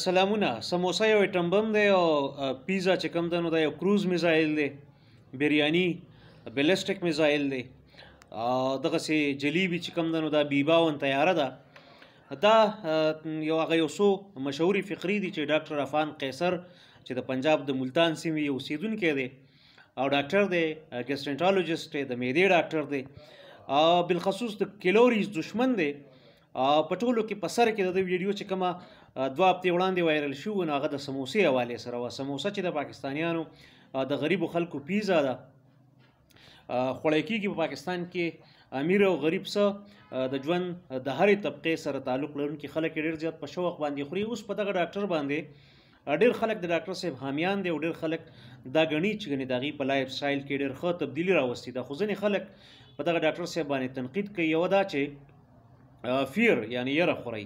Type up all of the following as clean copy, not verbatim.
سلامونه. سموسه یو ایټم بم دی او پیزا چې کوم دی نو دا یو کروز میزایل دی. بریاني بلسټیک میزایل دی. دغسې جلیبي چې کوم دی نو دا B-52 طیاره ده. دا یو څو مشهوري فقري دي چې ډاکټر عفان قیصر چې د پنجاب د ملتان سیمې یو اوسېدونکی دی او ډاکټر دی، ګیسټرنټالوجسټ دی، د معدې ډاکټر دی، بالخصوص د کیلوریز دشمن دی. په ټولو کې په سر کې د ویډیو چې کومه 2 هفتې وړاندې وایرل شو نو هغه د سموسې حوالې سره وه. سموسه چې د پاکستانیانو د غریبو خلکو پیزا ده، خوړی کېږي په پاکستان کې. امیر او غریب څه د ژوند د هرې طبقې سره تعلق لرونکي خلک ډېر زیات په شوق باندې خوري. اوس په دغه ډاکټر باندې ډېر خلک د ډاکټر صاحب حامیان دي او ډېر خلک دا ګڼي چې ګنې د هغې په لایف سټایل کې ډېر ښه تبدیلي راوستې ده. خو ځینې خلک په دغه ډاکټر صاحب باندې تنقید کوي. یوه دا چې فیر یعنی یره خورئ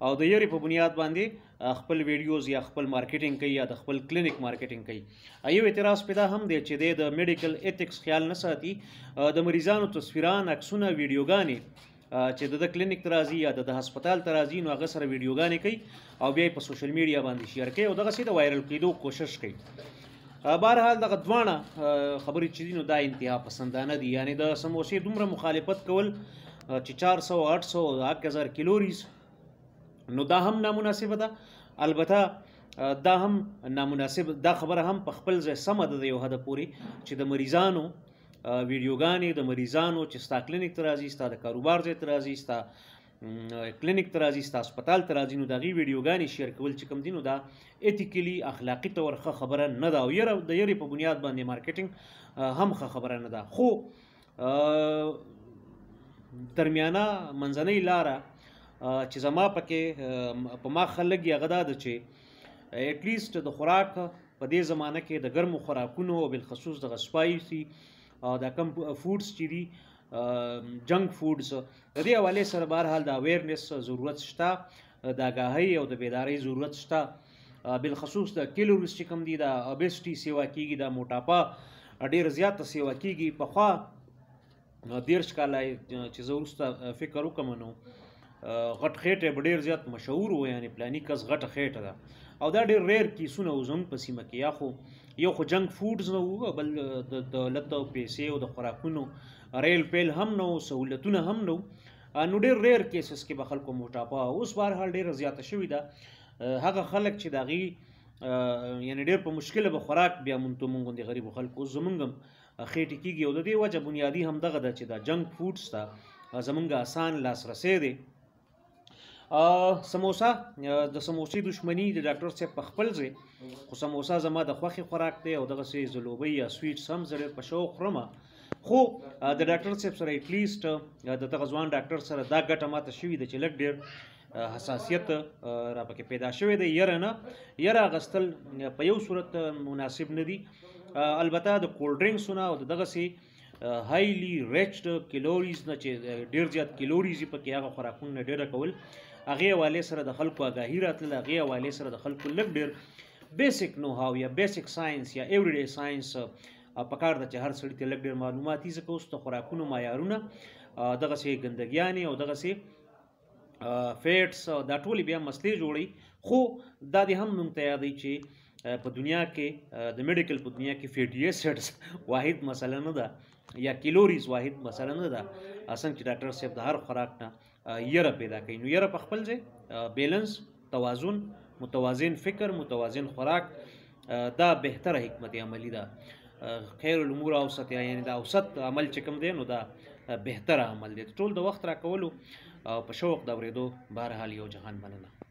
او د یرې په بنیاد باندې خپل ویډیوز یا خپل مارکیټینګ کوي یا د خپل کلینیک مارکیټینګ کوي. یو اعتراض پیدا هم دی چې د میډیکل ایتکس خیال نه ساتي. د مریضانو تصویران، عکسونه، ویډیوګانې چې د کلینیک ته راځي یا د هسپتال ته راځي نو هغه سره ویډیوګانې کوي او بیا یې په سوشل میډیا باندې شیر کوي او دغسې د وایرل کېدو کوشش کوي. بهرحال دغه دواړه خبرې چې دي نو دا انتها پسندانه دي. یعنی د سموسې دومره مخالفت کول چې 400 800 1000 کیلوریز نو دا هم نامناسبه ده. البته دا هم نامناسب، دا خبره هم په خپل ځای سمه ده د یو حده پورې چې د مریضانو ویډیوګانې، د مریضانو چې ستا کلینیک ته راځي، ستا د کاروبار ځای ته راځي، ستا کلینیک ته راځي، ستا هسپتال ته راځي، نو د هغې ویډیوګانې شیر کول چې کوم دي نو دا ایتیکلي اخلاقي طور ښه خبره نه ده او د یرې په بنیاد باندې مارکیټینګ هم ښه خبره نه ده. خو درمیانه منځنۍ لاره چې زما پکې په ما خلک یې هغه دا ده چې ایټلیسټ د خوراک په دې زمانه کې د ګرمو خوراکونو او بالخصوص دغه سپایسي دا کم فوډس چې دي، جنک فوډس، د دې حوالې سره بهرحال د اویرنس ضرورت شته، د آګاهۍ او د بیدارۍ ضرورت شته. بالخصوص د کیلوریز چې کوم دي، د اوبیسټي سیوا کېږي، د موټاپا ډېر زیاته سیوا کېږي. پخوا 13 کاله چې زه وروسته فکر وکړم نو غټ خېټه به ډېر زیات مشهور و، یعنې پلاني کس غټه خېټه ده او دا ډېر ریر کیسونه و زموږ په سیمه کې. یو خو جنک فوډز نه وو، بل د دولت او پیسې او د خوراکونو ریل پیل هم نه و، سهولتونه هم نه و، نو ډېر ریر کیسز کې به خلکو موټاپا. اوس بهرحال ډېره زیاته شوې ده. هغه خلک چې د هغې یعنې ډېر په مشکله به خوراک بیا مونږ غوندې غریبو خلکو اوس زمونږ هم خېټې کېږي او د دې وجه بنیادي همدغه ده چې دا جنک فوډس ته زمونږ آسان لاسرسی دی. سموسه، د سموسې دشمني د ډاکټر صاحب په خپل ځای، خو سموسه زما د خوښې خوراک دی او دغسې زلوبۍ یا سویټس هم زه ډېر په شوق خورم. خو د ډاکټر صاحب سره ایټلیسټ د دغه ځوان ډاکټر سره دا ګټه ماته شوې ده چې لږ ډېر حساسیت را پکې پیدا شوی دی. یره اخیستل په یو صورت مناسب نه دي. البته د کولډ ډرینکسونه او د دغسې هایلی ریچډ کیلوریز نه چې ډېر زیات کیلوریز یې پکې هغه خوراکونه نه ډېره کول، هغې حوالې سره د خلکو آګاهي راتلل، هغې حوالې سره د خلکو لږ ډېر بیسک نو هاو یا بیسک ساینس یا ایوری ډے ساینس پکار ده چې هر سړي ته لږ ډېر معلومات وي، ځکه اوس د خوراکونو معیارونه دغسې ګندګیانې او دغسې فیټس دا ټولې بیا مسلې جوړوي. خو دا دې هم موږ ته یادوي چې په دنیا کې د میډیکل په دنیا کې فیټي ایسډز واحد مسله نه ده یا کیلوریز واحد مسله نه ده. څنګه چې ډاکټر صاحب د هر خوراک نه یره پیدا کوي، نو یره په خپل ځای بیلنس، توازن، متوازن فکر، متوازن خوراک دا بهتره حکمت عملي ده. خیر الامور اوسطها، یعنی دا اوسط عمل چې کوم دی نو دا بهتره عمل دی. ټول د وخت راکولو او په شوق د اورېدو بهرحال یو جهان مننه.